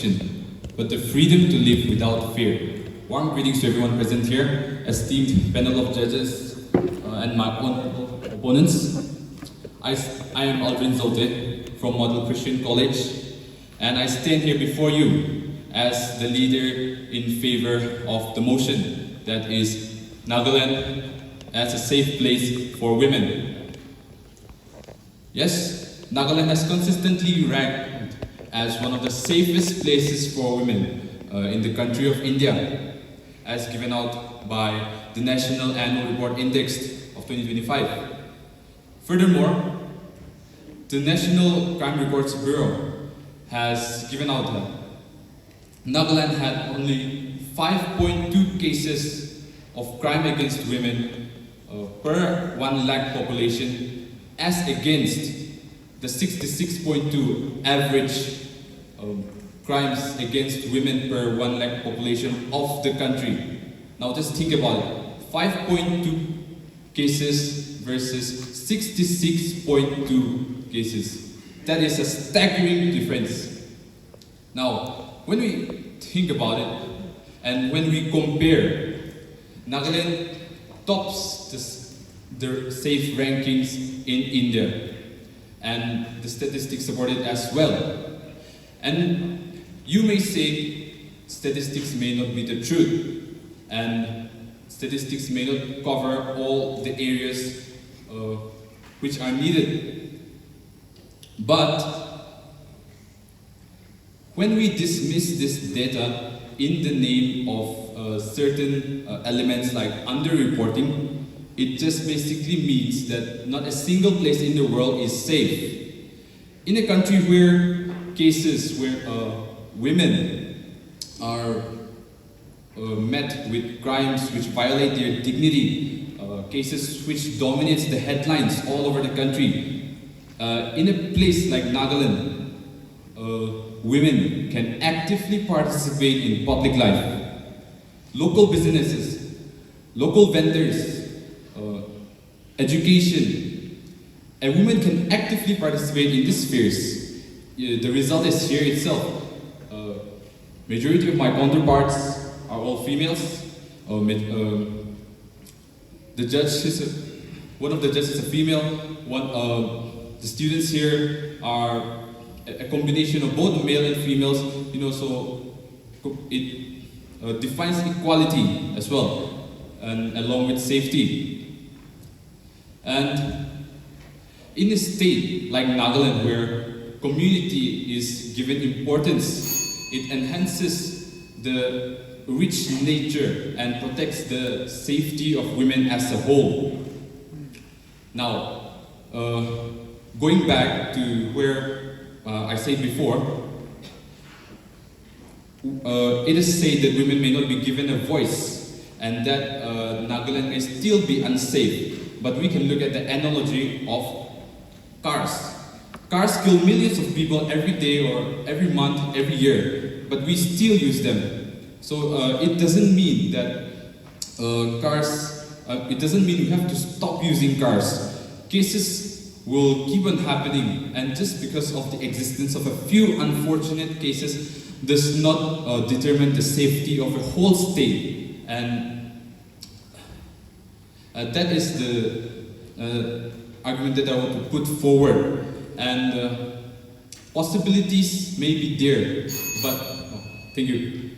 protection, but the freedom to live without fear. Warm greetings to everyone present here, esteemed panel of judges and my honorable opponents. I am Aldrin Zolte from Model Christian College, and I stand here before you as the leader in favor of the motion that is Nagaland as a safe place for women. Yes, Nagaland has consistently ranked as one of the safest places for women in the country of India, as given out by the National Annual Report Index of 2025. Furthermore, the National Crime Records Bureau has given out that Nagaland had only 5.2 cases of crime against women per 1 lakh population, as against the 66.2 average crimes against women per 1 lakh population of the country. Now just think about it. 5.2 cases versus 66.2 cases. That is a staggering difference. Now, when we think about it, and when we compare, Nagaland tops the safe rankings in India, and the statistics support it as well. And you may say statistics may not be the truth, and statistics may not cover all the areas which are needed. But when we dismiss this data in the name of certain elements like underreporting, it just basically means that not a single place in the world is safe. In a country where cases where women are met with crimes which violate their dignity, cases which dominates the headlines all over the country, in a place like Nagaland, women can actively participate in public life. Local businesses, local vendors, education, a woman can actively participate in these spheres. The result is here itself. Majority of my counterparts are all females. The judge is one of the judges is a female. The students here are a combination of both male and females. So it defines equality as well, and along with safety. And in a state like Nagaland, where community is given importance, it enhances the rich nature and protects the safety of women as a whole. Now, going back to where I said before, it is said that women may not be given a voice, and that Nagaland may still be unsafe. But we can look at the analogy of cars. Cars kill millions of people every day or every month, every year, but we still use them. So it doesn't mean that it doesn't mean we have to stop using cars. Cases will keep on happening, and just because of the existence of a few unfortunate cases does not determine the safety of a whole state. And that is the argument that I want to put forward. And possibilities may be there, but thank you.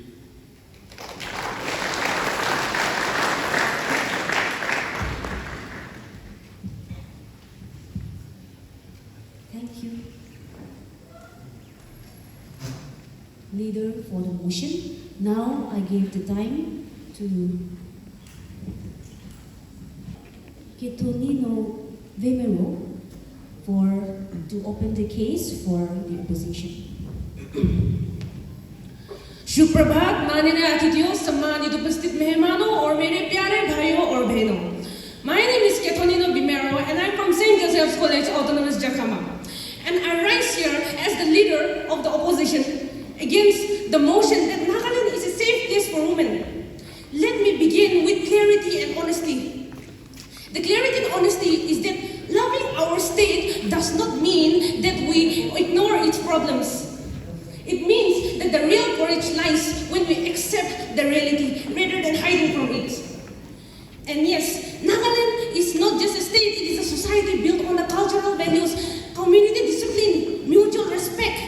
Thank you. Leader for the motion. Now I give the time to Ketonino Vemero to open the case for the opposition. सुप्रभात माननीय अतिथियों, सम्मानित उपस्थित मेहमानों और मेरे प्यारे भाइयों और बहनों. My name is Ketonino Vemero and I'm from St. Joseph's College, Autonomous Jakhama. And I rise here as the leader of the opposition against the motion that Nagaland is a safe place for women. Let me begin with clarity and honesty. The clarity and honesty is that loving our state does not mean that we ignore its problems. It means that the real encourage lies when we accept the reality rather than hiding from it. And yes, Nagaland is not just a state, it is a society built on the cultural values, community discipline, mutual respect.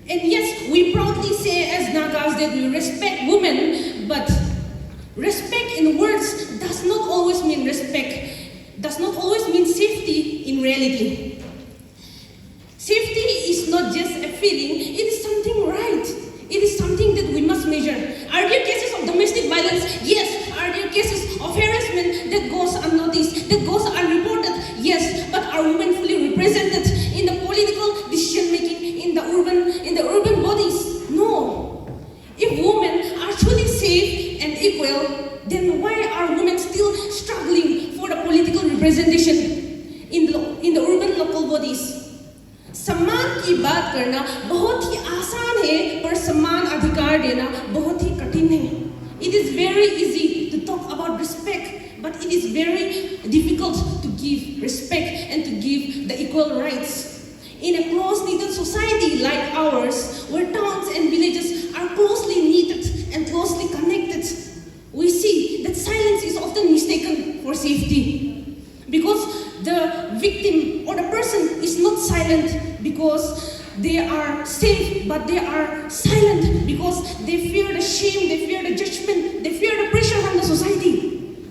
And yes, we proudly say as Nagas that we respect women, but respect in words does not always mean respect, does not always mean safety in reality. Safety is not just a feeling, it is something right. It is something that we must measure. Are there cases of domestic violence? Yes. Are there cases of harassment that goes unnoticed, that goes unreported? Yes. But are women fully represented in the political decision making in the urban bodies? No. If women are truly safe and equal, then why are women still struggling for the political representation in the urban local bodies? सम्मान की बात करना बहुत ही आसान है, पर सम्मान अधिकार देना बहुत ही कठिन है. It is very easy to talk about respect, but it is very difficult to give respect and to give the equal rights. In a close-knit society like ours, where towns and villages are closely knitted and closely connected, we see that silence is often mistaken for safety. Because the victim or the person is not silent because they are safe, but they are silent because they fear the shame, they fear the judgment, they fear the pressure from the society.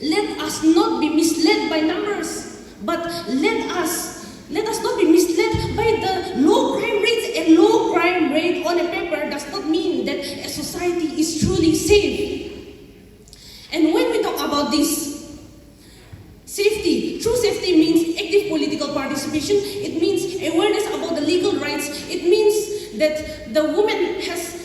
Let us not be misled by numbers, but let us not be misled by the low crime rates. A low crime rate on a paper does not mean that a society is truly safe. And when we talk about this, safety, true safety means active political participation. It means awareness about the legal rights. It means that the woman has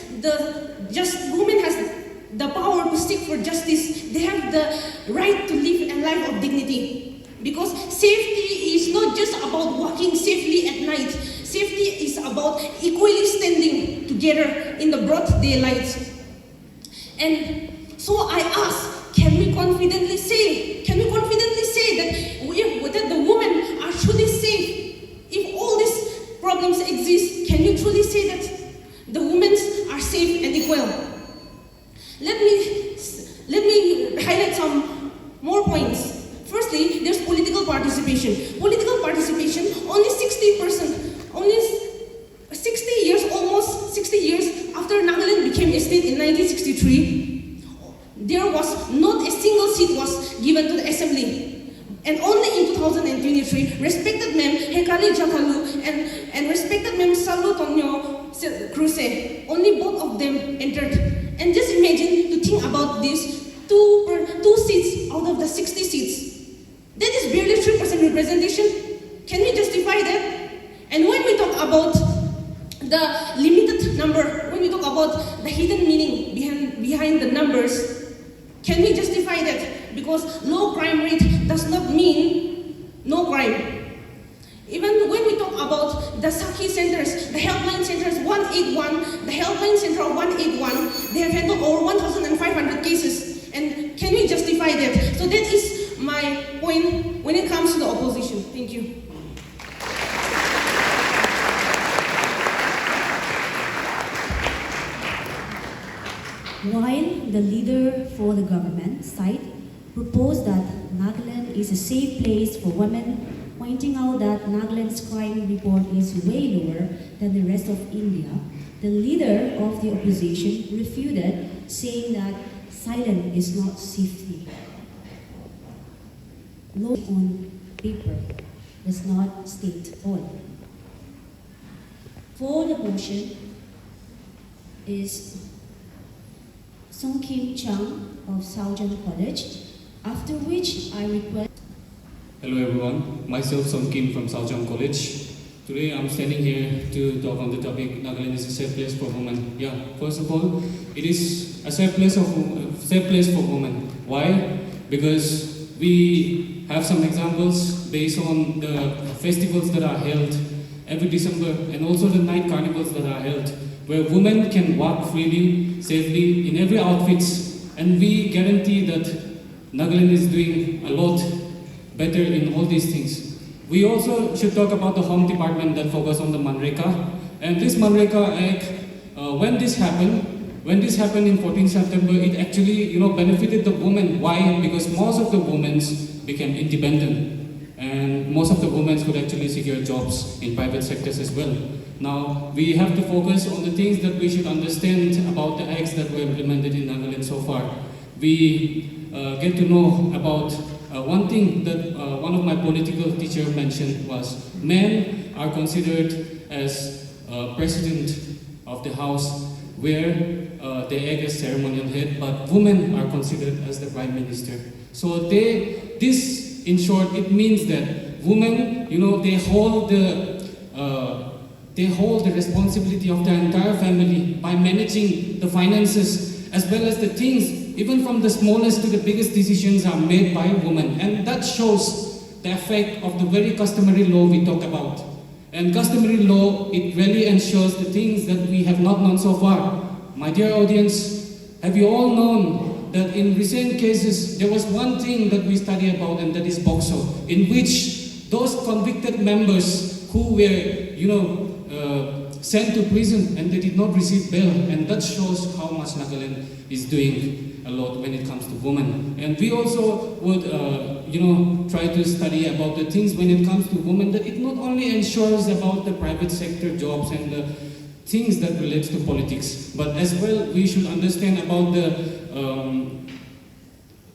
the power to seek for justice. They have the right to live a life of dignity. Because safety is not just about walking safely at night. Safety is about equally standing together in the broad daylight. And so I ask, can we confidently say that the women are truly safe? If all these problems exist, can you truly say that the women are safe and equal? Let me highlight some more points. Firstly, there's political participation. Political participation, only 60%, almost 60 years after Nagaland became a state in 1963, there was not a single seat was given to the assembly. And only in 2023, respected Mem Hekali Jakalu and respected Mem Salu Tonyo Kruse, only both of them entered. And just imagine to think about this, two seats out of the 60 seats. That is barely 3% representation. Can we justify that? And when we talk about the limited number, when we talk about the hidden meaning behind the numbers, can we justify that? Because low crime rate does not mean no crime. Even when we talk about the Sakhi centers, the helpline centers 181, the helpline center of 181, they have handled over 1,500 cases. And can we justify that? So that is my point when it comes to the opposition. Thank you. While the leader for the government side proposed that Nagaland is a safe place for women, pointing out that Nagaland's crime report is way lower than the rest of India, the leader of the opposition refuted, saying that silence is not safety. Law on paper does not state all. For the motion is Song Kim Chung of Saojang College, after which I request. Hello everyone, myself Song Kim from Saojang College. Today I'm standing here to talk on the topic Nagaland is a safe place for women. Yeah, first of all, it is a safe place for women. Why? Because we have some examples based on the festivals that are held every December and also the night carnivals that are held, where women can walk freely, safely, in every outfits, and we guarantee that Nagaland is doing a lot better in all these things. We also should talk about the Home Department that focus on the Manreka, and this Manreka Act when this happened in 14 September, it actually benefited the women. Why? Because most of the women became independent, and most of the women could actually secure jobs in private sectors as well. Now we have to focus on the things that we should understand about the acts that were implemented in Nagaland so far. We get to know about one thing that one of my political teachers mentioned was men are considered as president of the house, where they act as ceremonial head, but women are considered as the prime minister. So this in short, it means that women, they hold the responsibility of their entire family by managing the finances, as well as the things, even from the smallest to the biggest decisions are made by a woman. And that shows the effect of the very customary law we talk about. And customary law, it really ensures the things that we have not known so far. My dear audience, have you all known that in recent cases, there was one thing that we study about, and that is POCSO, in which those convicted members who were, sent to prison and they did not receive bail, and that shows how much Nagaland is doing a lot when it comes to women. And we also would, try to study about the things when it comes to women, that it not only ensures about the private sector jobs and the things that relates to politics, but as well we should understand about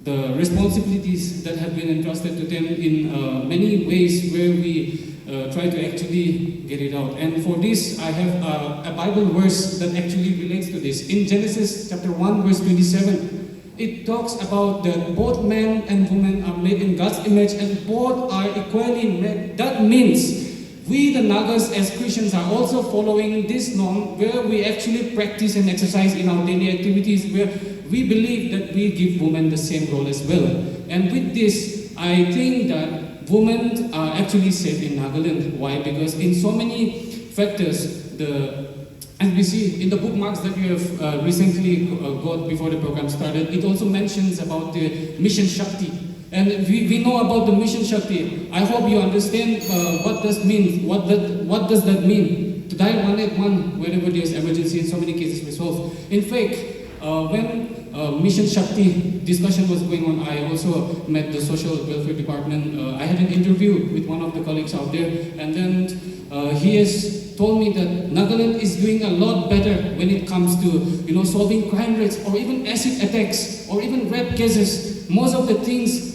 the responsibilities that have been entrusted to them in many ways, where we try to actually get it out. And for this, I have a Bible verse that actually relates to this. In Genesis chapter 1, verse 27, it talks about that both men and women are made in God's image, and both are equally made. That means we, the Nagas, as Christians, are also following this norm, where we actually practice and exercise in our daily activities, where we believe that we give women the same role as well. And with this, I think that women are actually safe in Nagaland. Why? Because in so many factors, and we see in the bookmarks that you have recently got before the program started, it also mentions about the Mission Shakti. And we know about the Mission Shakti. I hope you understand what does mean. What does that mean? To dial 181 whenever there is emergency, in so many cases we solve. In fact, when Mission Shakti discussion was going on, I also met the social welfare department. I had an interview with one of the colleagues out there, and then he has told me that Nagaland is doing a lot better when it comes to solving crime rates, or even acid attacks, or even rape cases. Most of the things,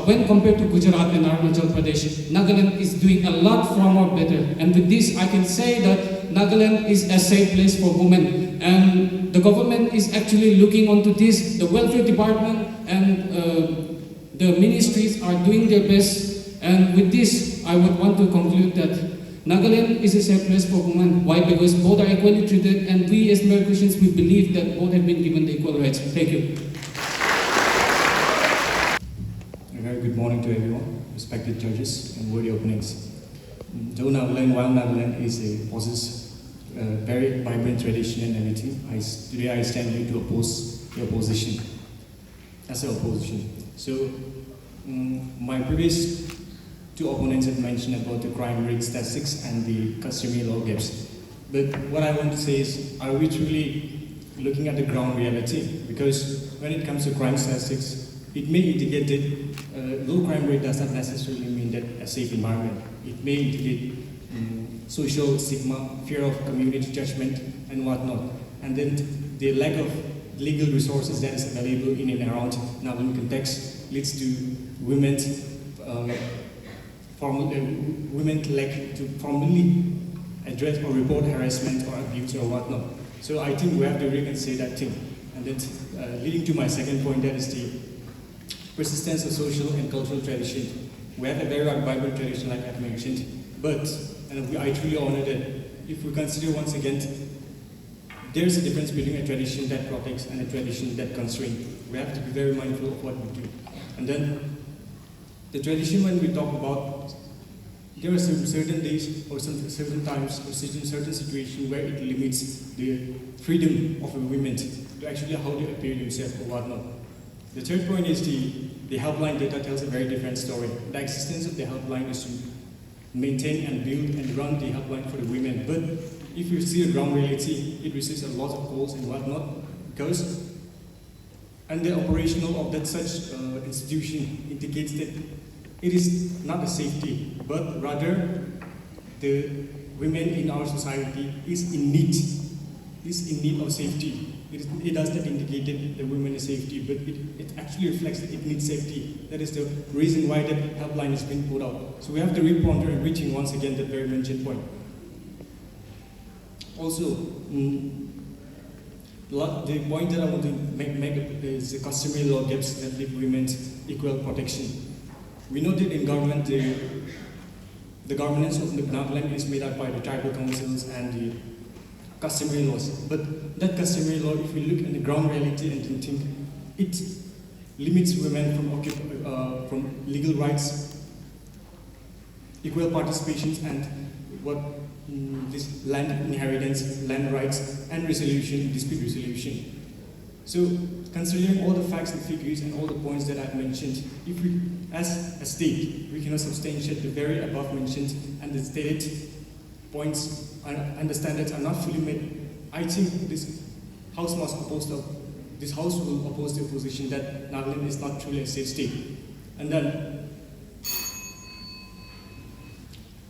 when compared to Gujarat and Arunachal Pradesh, Nagaland is doing a lot far more better. And with this, I can say that Nagaland is a safe place for women. And the government is actually looking onto this. The welfare department and the ministries are doing their best. And with this, I would want to conclude that Nagaland is a safe place for women. Why? Because both are equally treated, and we as Mere Christians, we believe that both have been given the equal rights. Thank you. A very good morning to everyone, respected judges and worthy opponents. Though Nagaland, while Nagaland possesses a very vibrant tradition and identity, today I stand here to oppose the opposition, as an opposition. So, my previous two opponents have mentioned about the crime rate statistics and the customary law gaps. But what I want to say is, are we truly looking at the ground reality? Because when it comes to crime statistics, it may indicate that low crime rate does not necessarily mean that a safe environment. It may indicate social stigma, fear of community judgment, and whatnot. And then the lack of legal resources that is available in and around Nagaland context leads to women's lack to formally address or report harassment or abuse or whatnot. So I think we have to reconsider that thing. And then leading to my second point, that is the persistence of social and cultural tradition. We have a very vibrant tradition, like I've mentioned, but I truly honor that if we consider once again, there's a difference between a tradition that protects and a tradition that constrains. We have to be very mindful of what we do. And then the tradition, when we talk about, there are certain days or certain times or certain situations where it limits the freedom of a woman to actually how they appear themselves or whatnot. The third point is the helpline data tells a very different story. The existence of the helpline is to maintain and build and run the helpline for the women, but if you see a ground reality, it receives a lot of calls and whatnot, because and the operational of that such institution indicates that it is not a safety, but rather the women in our society is in need of safety. It does not indicate that the women is safety, but it actually reflects that it needs safety. That is the reason why that helpline has been put out. So we have to reponder and reaching once again that very mentioned point. Also, the point that I want to make is the customary law gives that leave women equal protection. We know that in government, the governance of Nagaland is made up by the tribal councils and the customary laws. But that customary law, if we look at the ground reality and think, it limits women from legal rights, equal participation, and this land inheritance, land rights, and dispute resolution. So, considering all the facts and figures and all the points that I've mentioned, if we, as a state, we cannot substantiate the very above mentioned and the stated points and the standards are not fully met, I think this House will oppose the position that Nagaland is not truly a safe state. And then,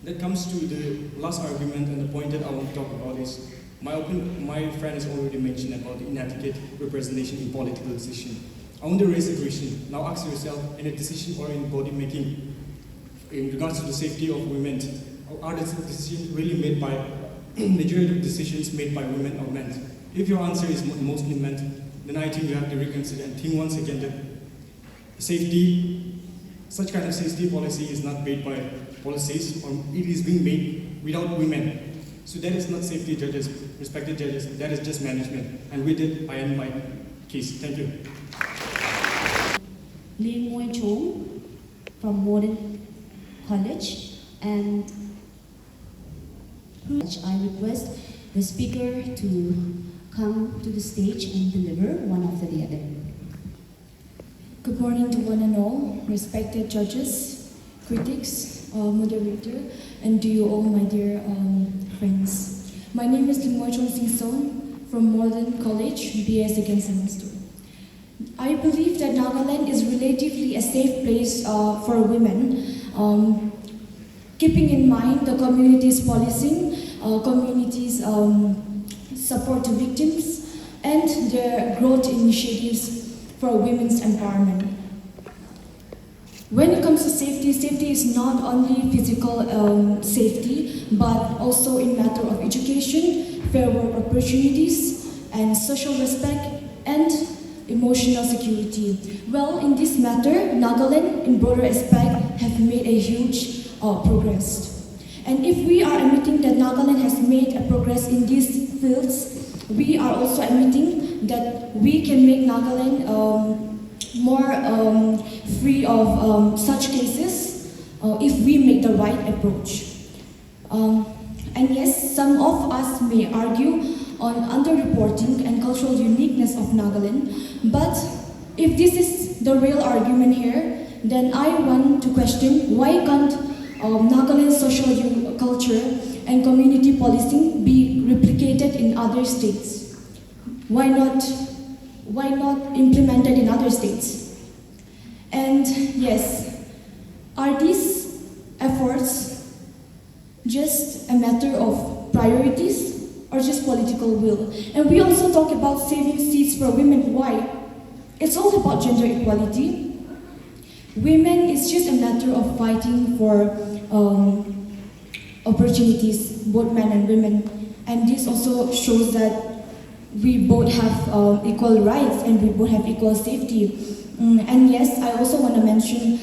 that comes to the last argument and the point that I want to talk about is, my friend has already mentioned about the inadequate representation in political decision. I want to raise a question. Now ask yourself, in a decision or in body making, in regards to the safety of women, are the decisions really made by, majority of decisions made by women or men? If your answer is mostly men, then I think you have to reconsider and think once again that safety, such kind of safety policy is not made by policies, or it is being made without women. So that is not safety, judges, respected judges, that is just management. And with it, I end my case. Thank you. Lee Moy Chong from Modern College, and I request the speaker to come to the stage and deliver one after the other. Good morning to one and all, respected judges, critics, moderator, and to you all, my dear friends. My name is Lim Moy Chong Sing Son from Modern College, BS second semester. I believe that Nagaland is relatively a safe place for women, keeping in mind the community's policing, community's support to victims, and their growth initiatives for women's empowerment. When it comes to safety, safety is not only physical safety, but also in matter of education, fair work opportunities, and social respect, and emotional security. Well, in this matter, Nagaland, in broader aspect, have made a huge progress. And if we are admitting that Nagaland has made a progress in these fields, we are also admitting that we can make Nagaland more free of such cases if we make the right approach. And yes, some of us may argue on underreporting and cultural uniqueness of Nagaland, but if this is the real argument here, then I want to question why can't Nagaland's social culture and community policing be replicated in other states? Why not implemented in other states? And yes, are these efforts just a matter of priorities or just political will? And we also talk about saving seats for women. Why? It's all about gender equality. Women is just a matter of fighting for opportunities, both men and women. And this also shows that we both have equal rights and we both have equal safety. And yes, I also want to mention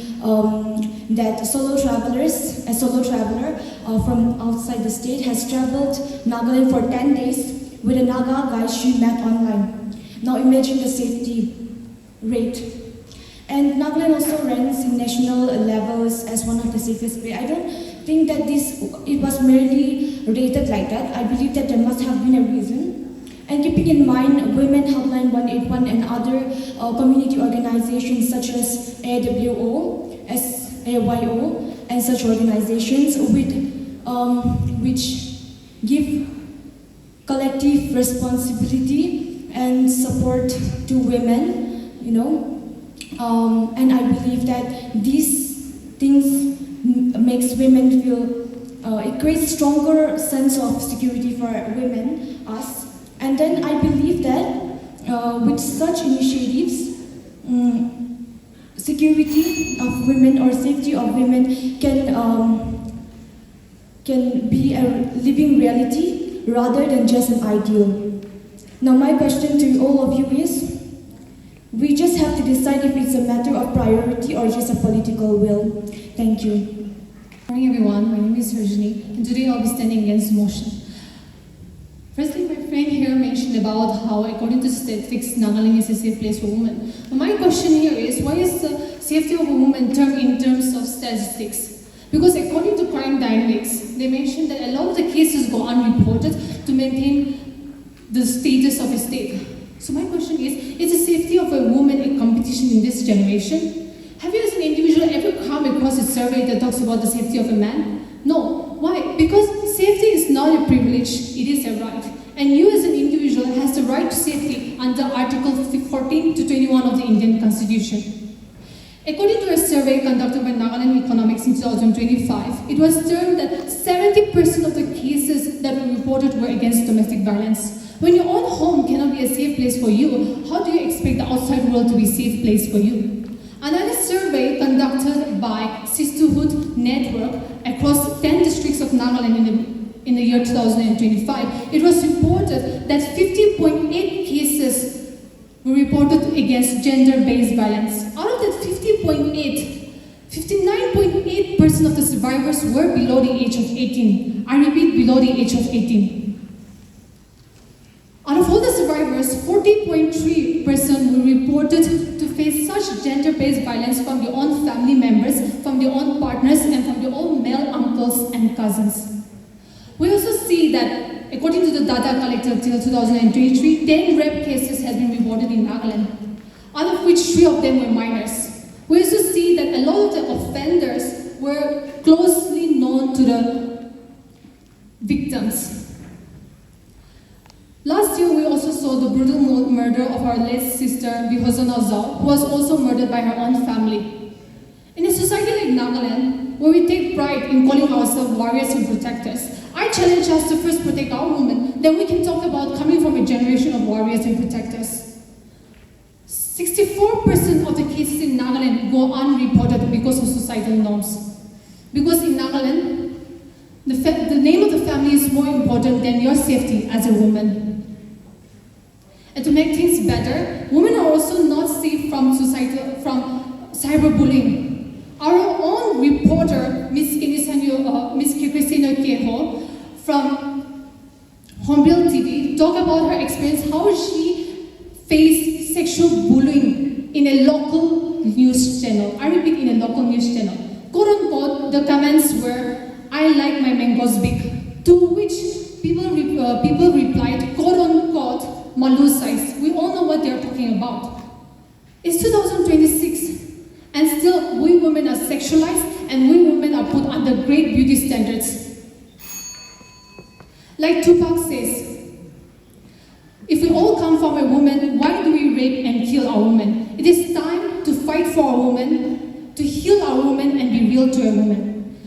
that a solo traveler from outside the state has traveled Nagaland for 10 days with a Naga guide she met online. Now imagine the safety rate. And Nagaland also ranks in national levels as one of the safest places. I don't think that it was merely rated like that. I believe that there must have been a reason. And keeping in mind Women Helpline 181 and other community organizations such as AWO, SAYO, and such organizations which give collective responsibility and support to women, and I believe that these things makes women feel, it creates stronger sense of security for women, us. And then I believe that with such initiatives, security of women or safety of women can be a living reality rather than just an ideal. Now my question to all of you is, we just have to decide if it's a matter of priority or just a political will. Thank you. Good morning everyone, my name is Rajni and today I'll be standing against the motion. Firstly, my friend here mentioned about how according to statistics, Nagaland is a safe place for women. But my question here is, why is the safety of a woman termed in terms of statistics? Because according to crime dynamics, they mentioned that a lot of the cases go unreported to maintain the status of a state. So my question is the safety of a woman a competition in this generation? Have you as an individual ever come across a survey that talks about the safety of a man? No. Why? Because safety is not a privilege, it is a right. And you as an individual has the right to safety under Article 14 to 21 of the Indian Constitution. According to a survey conducted by Nagaland Economics in 2025, it was termed that 70% of the cases that were reported were against domestic violence. When your own home cannot be a safe place for you, how do you expect the outside world to be a safe place for you? Another survey conducted by Sisterhood Network across 10 districts of Nagaland in the year 2025, it was reported that 50.8 cases were reported against gender-based violence. Out of that 59.8% of the survivors were below the age of 18. I repeat, below the age of 18. Out of all the survivors, 40.3% were reported to face such gender-based violence from their own family members, from their own partners, and from their own male uncles and cousins. We also see that, according to the data collected till 2023, 10 rape cases have been reported in Nagaland, out of which 3 of them were minors. We also see that a lot of the offenders were closely known to the victims. Last year, we also saw the brutal murder of our late sister, Bihozana Zhao, who was also murdered by her own family. In a society like Nagaland, where we take pride in calling ourselves warriors and protectors, I challenge us to first protect our women, then we can talk about coming from a generation of warriors and protectors. 64% of the cases in Nagaland go unreported because of societal norms. Because in Nagaland, the name of the family is more important than your safety as a woman. And to make things better, women are also not safe from cyberbullying. Our own reporter, Ms. Kristina Keho from Hornbill TV, talked about her experience, how she faced sexual bullying in a local news channel. I repeat, in a local news channel. Quote unquote, the comments were, "I like my mangoes big," to which people replied, quote unquote, "Malu size." We all know what they're talking about. It's 2026, and still we women are sexualized and we women are put under great beauty standards. Like Tupac says, if we all come from a woman, why do we rape and kill our women? It is time to fight for our women, to heal our women and be real to a woman.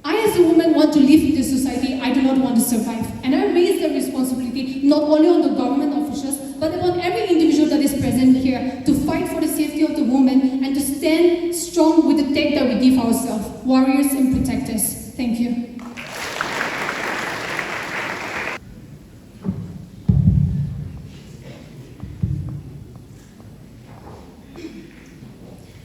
I as a woman want to live in this society, I do not want to survive. And I raise the responsibility not only on the government officials, but upon every individual that is present here to fight for the safety of the woman and to stand strong with the tag that we give ourselves, warriors and protectors. Thank you.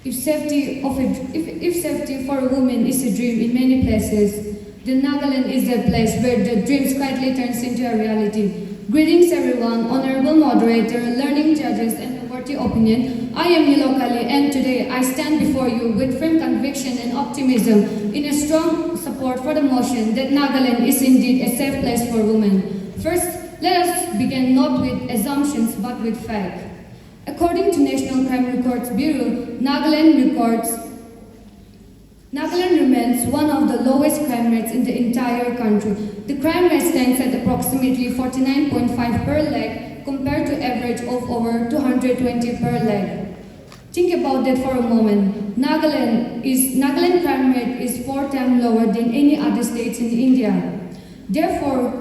If safety for a woman is a dream in many places, then Nagaland is the place where the dreams quietly turns into a reality. Greetings everyone, honorable moderator, learning judges and the worthy opinion. I am Nilokali and today I stand before you with firm conviction and optimism in a strong support for the motion that Nagaland is indeed a safe place for women. First, let us begin not with assumptions but with fact. According to National Crime Records Bureau, Nagaland remains one of the lowest crime rates in the entire country. The crime rate stands at approximately 49.5 per lakh compared to average of over 220 per lakh. Think about that for a moment. Nagaland crime rate is 4 times lower than any other states in India. Therefore,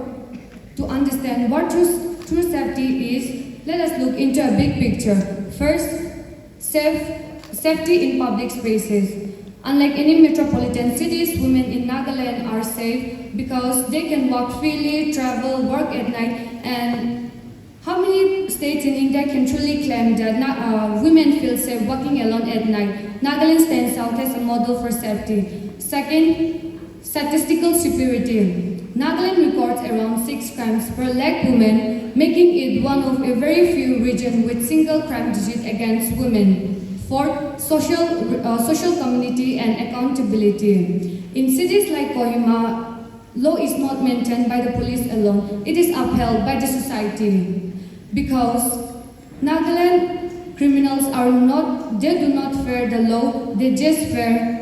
to understand what true safety is, let us look into a big picture. First, safety in public spaces. Unlike any metropolitan cities, women in Nagaland are safe because they can walk freely, travel, work at night, and how many states in India can truly claim that women feel safe walking alone at night? Nagaland stands out as a model for safety. Second, statistical superiority. Nagaland records around 6 crimes per lakh women, making it one of a very few regions with single crime digit against women. Fourth, social community and accountability. In cities like Kohima, law is not maintained by the police alone, it is upheld by the society. Because Nagaland criminals do not fear the law, they just fear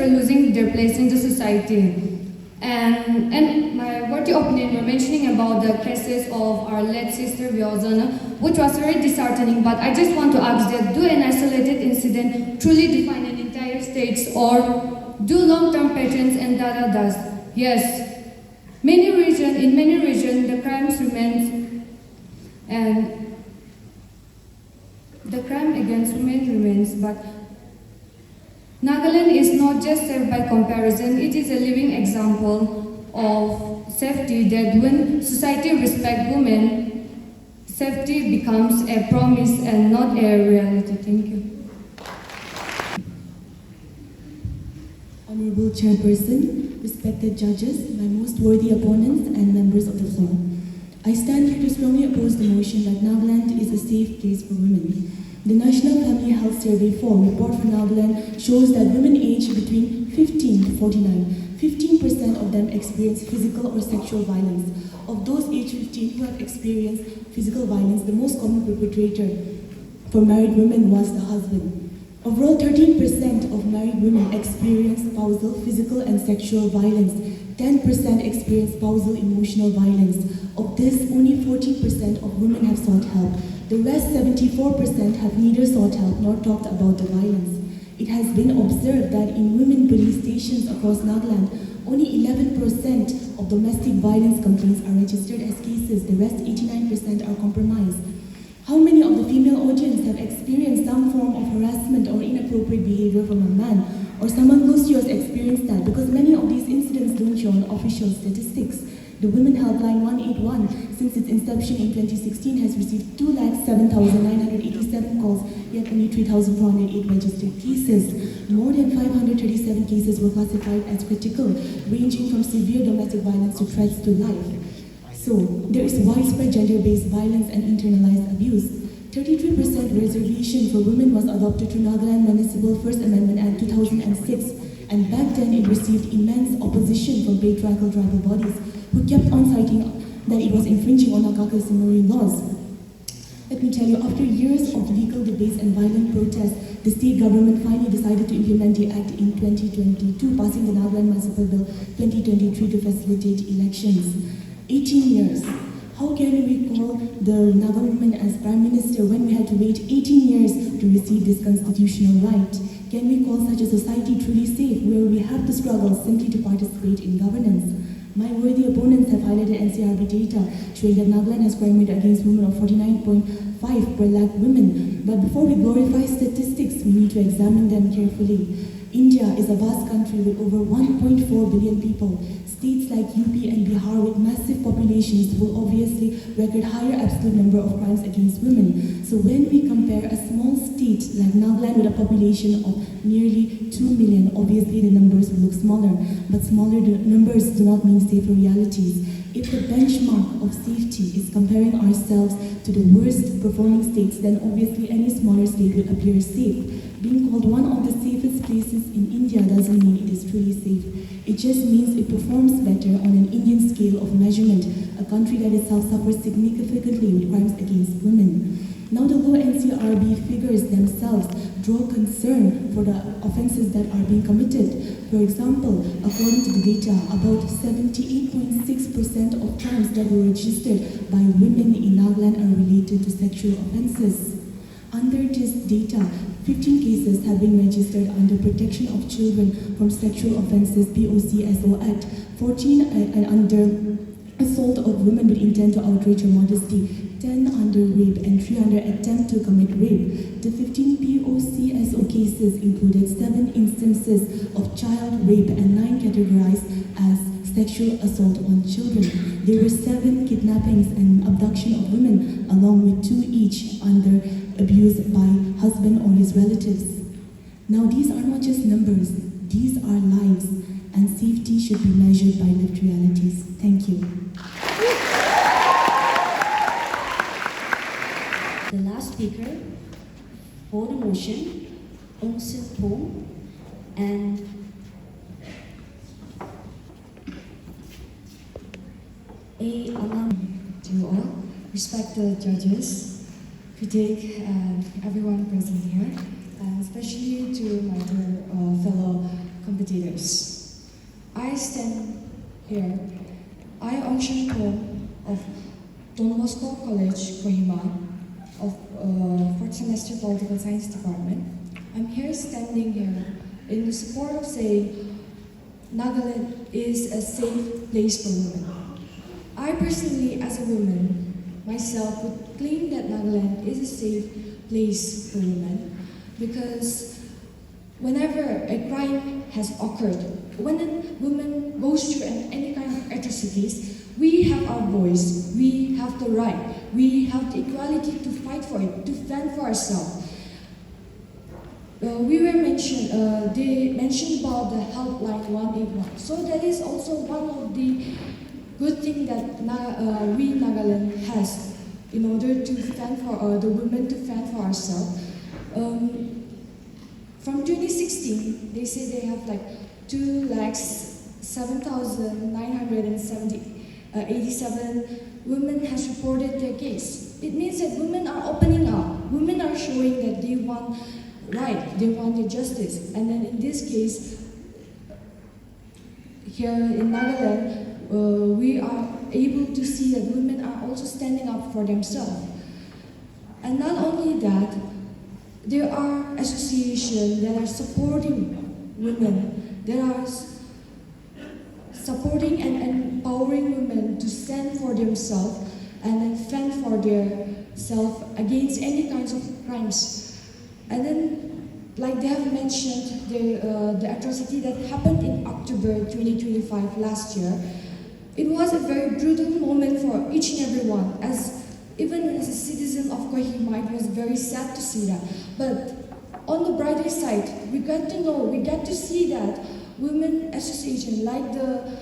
losing their place in the society. And my worthy opinion, you're mentioning about the cases of our late sister Vyozana, which was very disheartening, but I just want to ask that, do an isolated incident truly define an entire state, or do long-term patterns and data does? Yes. In many regions, the crimes remains, and the crime against women remains, but Nagaland is not just safe by comparison, it is a living example of safety that when society respects women, safety becomes a promise and not a reality. Thank you. Honorable Chairperson, respected judges, my most worthy opponents and members of the floor. I stand here to strongly oppose the motion that Nagaland is a safe place for women. The National Family Health Survey 4 report for Nagaland shows that women aged between 15 to 49, 15% of them experience physical or sexual violence. Of those aged 15 who have experienced physical violence, the most common perpetrator for married women was the husband. Overall, 13% of married women experience spousal, physical and sexual violence. 10% experience spousal emotional violence. Of this, only 14% of women have sought help. The rest, 74%, have neither sought help nor talked about the violence. It has been observed that in women police stations across Nagaland, only 11% of domestic violence complaints are registered as cases. The rest, 89%, are compromised. How many of the female audience have experienced some form of harassment or inappropriate behavior from a man, or someone close to you has experienced that? Because many of these incidents don't show on official statistics. The Women Helpline 181, since its inception in 2016, has received 207,987 calls, yet only 3,408 registered cases. More than 537 cases were classified as critical, ranging from severe domestic violence to threats to life. So, there is widespread gender-based violence and internalized abuse. 33% reservation for women was adopted through Nagaland Municipal First Amendment Act 2006, and back then it received immense opposition from patriarchal tribal bodies, who kept on citing that it was infringing on Nakaka Simuri laws. Let me tell you, after years of legal debates and violent protests, the state government finally decided to implement the act in 2022, passing the Nagaland Municipal Bill 2023 to facilitate elections. 18 years. How can we recall the Naga woman as Prime Minister when we had to wait 18 years to receive this constitutional right? Can we call such a society truly safe, where we have to struggle simply to participate in governance? My worthy opponents have highlighted NCRB data showing that Nagaland has crime rate against women of 49.5 per lakh women. But before we glorify statistics, we need to examine them carefully. India is a vast country with over 1.4 billion people. States like UP and Bihar with massive populations will obviously record higher absolute number of crimes against women. So when we compare a small state like Nagaland with a population of nearly 2 million, obviously the numbers will look smaller. But smaller numbers do not mean safer realities. If the benchmark of safety is comparing ourselves to the worst performing states, then obviously any smaller state will appear safe. Being called one of the safest places in India doesn't mean it is truly safe. It just means it performs better on an Indian scale of measurement, a country that itself suffers significantly with crimes against women. Now the low NCRB figures themselves draw concern for the offences that are being committed. For example, according to the data, about 78.6% of crimes that were registered by women in Nagaland are related to sexual offences. Under this data, 15 cases have been registered under Protection of Children from Sexual Offences POCSO Act, 14 under assault of women with intent to outrage her modesty, 10 under rape, and 3 under attempt to commit rape. The 15 POCSO cases included 7 instances of child rape and 9 categorized as sexual assault on children. There were 7 kidnappings and abduction of women, along with 2 each under abuse by husband or his relatives. Now these are not just numbers, these are lives, and safety should be measured by lived realities. Thank you. The last speaker for the motion, Ong Sin Pong, and A. Anam. To you all, respected judges, critic, and everyone present here, and especially to my dear fellow competitors. I stand here. I, Ong Sin Pong of Don Bosco College, Kohima, of 4th semester Political Science Department. I'm here standing here in the support of saying Nagaland is a safe place for women. I personally, as a woman, myself would claim that Nagaland is a safe place for women because whenever a crime has occurred, when a woman goes through any kind of atrocities, we have our voice, we have the right, we have the equality to fight for it, to fend for ourselves. They mentioned about the helpline 181. So that is also one of the good things that we Nagaland has in order to fend for the women to fend for ourselves. From 2016, they say they have like 207,987 women has reported their case. It means that women are opening up. Women are showing that they want right, they want their justice. And then in this case, here in Nagaland, we are able to see that women are also standing up for themselves. And not only that, there are associations that are supporting women, that are supporting and empowering women to stand for themselves and then fend for their self against any kinds of crimes. And then, like they have mentioned, the atrocity that happened in October 2025 last year, it was a very brutal moment for each and every one. Even as a citizen of Kohima, it was very sad to see that. But on the brighter side, we got to know, we got to see that women association like the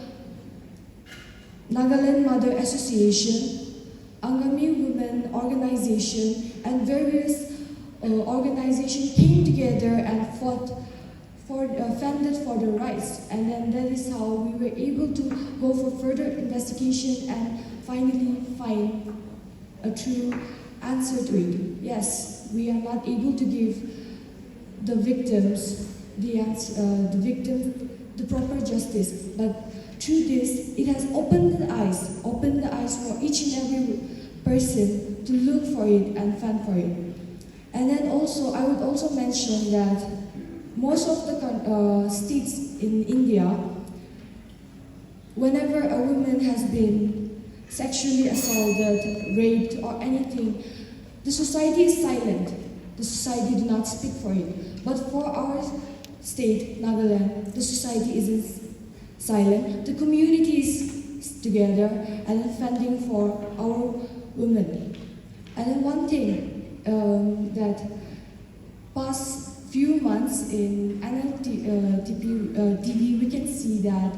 Nagaland Mother Association, Angami Women Organization, and various organizations came together and fended for their rights. And then that is how we were able to go for further investigation and finally find a true answer to it. Yes, we are not able to give the victims the proper justice, but through this, it has opened the eyes for each and every person to look for it and fend for it. And then also, I would also mention that most of the states in India, whenever a woman has been sexually assaulted, raped, or anything, the society is silent. The society do not speak for it. But for our state, Nagaland, the society isn't silent. The community is together and fending for our women. And then one thing that past few months in NLTV, we can see that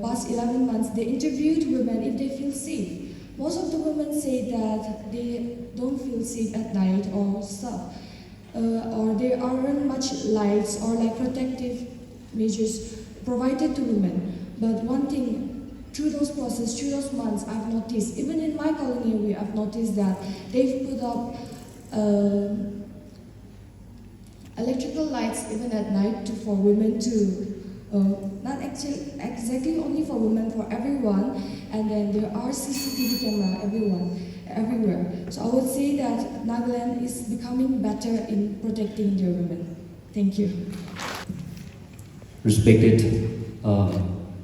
past 11 months, they interviewed women if they feel safe. Most of the women say that they don't feel safe at night or stuff. or there aren't much lights or like protective measures provided to women. But one thing, through those process, through those months, I've noticed, even in my colony area, I've noticed that they've put up electrical lights even at night for women to, not actually exactly only for women, for everyone. And then there are CCTV camera everywhere. So I would say that Nagaland is becoming better in protecting their women. Thank you. Respected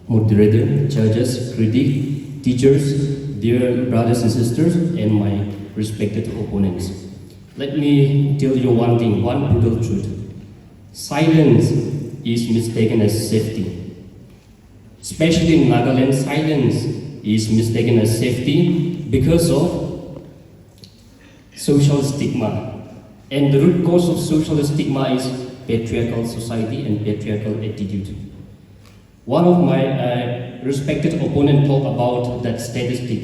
moderator, judges, critics, teachers, dear brothers and sisters, and my respected opponents. Let me tell you one thing, one brutal truth. Silence is mistaken as safety. Especially in Nagaland, silence is mistaken as safety because of social stigma. And the root cause of social stigma is patriarchal society and patriarchal attitude. One of my respected opponents talked about that statistic.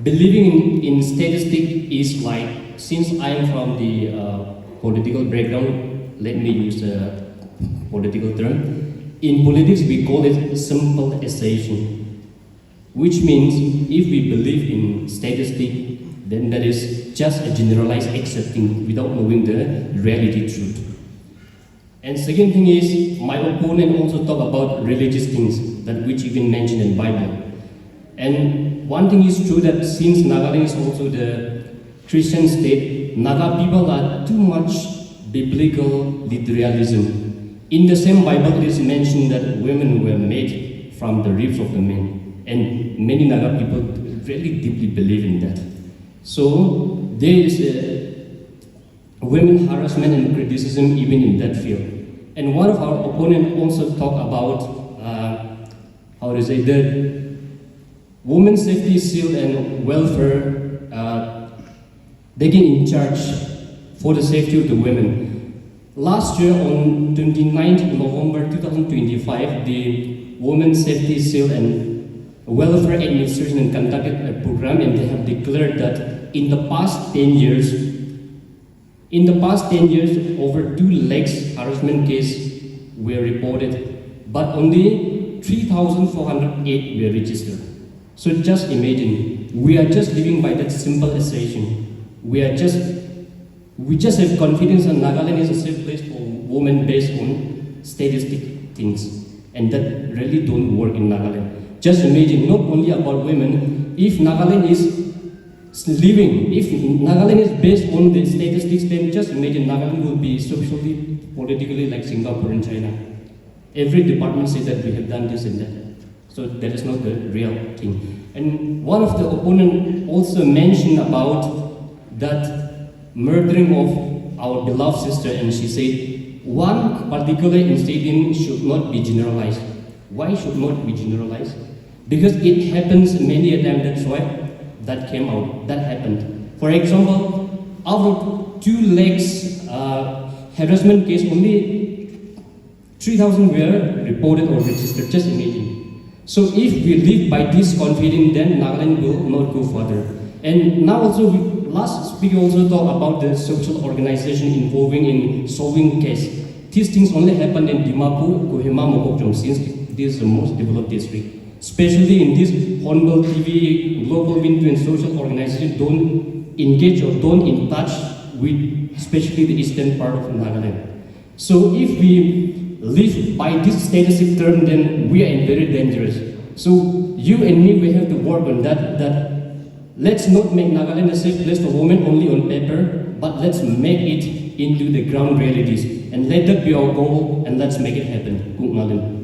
Believing in statistic is like, since I am from the political background, let me use a political term. In politics, we call it simple assertion, which means if we believe in statistic, then that is just a generalized accepting without knowing the reality truth. And second thing is, my opponent also talk about religious things, that which even mentioned in Bible. And one thing is true, that since Nagaland is also the Christian state, Naga people are too much biblical literalism. In the same Bible, it is mentioned that women were made from the ribs of the men. And many Naga people really deeply believe in that. So there is women harassment and criticism even in that field. And one of our opponents also talked about, the women's safety, shield and welfare, taking in charge for the safety of the women. Last year on 29th November 2025, the Women's Safety, Shield and Welfare Administration conducted a program, and they have declared that in the past 10 years, over 2 lakhs harassment cases were reported, but only 3,408 were registered. So just imagine, we are just living by that simple assertion. We just have confidence that Nagaland is a safe place for women based on statistic things, and that really don't work in Nagaland. Just imagine, not only about women, if Nagaland is based on the statistics, then just imagine Nagaland will be socially, politically like Singapore and China. Every department says that we have done this and that. So that is not the real thing. And one of the opponents also mentioned about that murdering of our beloved sister, and she said, one particular incident should not be generalized. Why should not be generalized? Because it happens many a time, that's why that came out, that happened. For example, out of 2 lakhs harassment case, only 3,000 were reported or registered, just imagine. So if we live by this confidence, then Nagaland will not go further. And now also, last speaker also talked about the social organization involving in solving case. These things only happen in Dimapur, Kohima, Mokokchung, since this is the most developed district. Especially in this Hornbill TV, Global Wind and social organization don't engage or don't in touch with especially the eastern part of Nagaland. So if we live by this statistic term, then we are in very dangerous. So you and me, we have to work on that let's not make Nagaland a safe place for women only on paper, but let's make it into the ground realities. And let that be our goal, and let's make it happen. Good morning.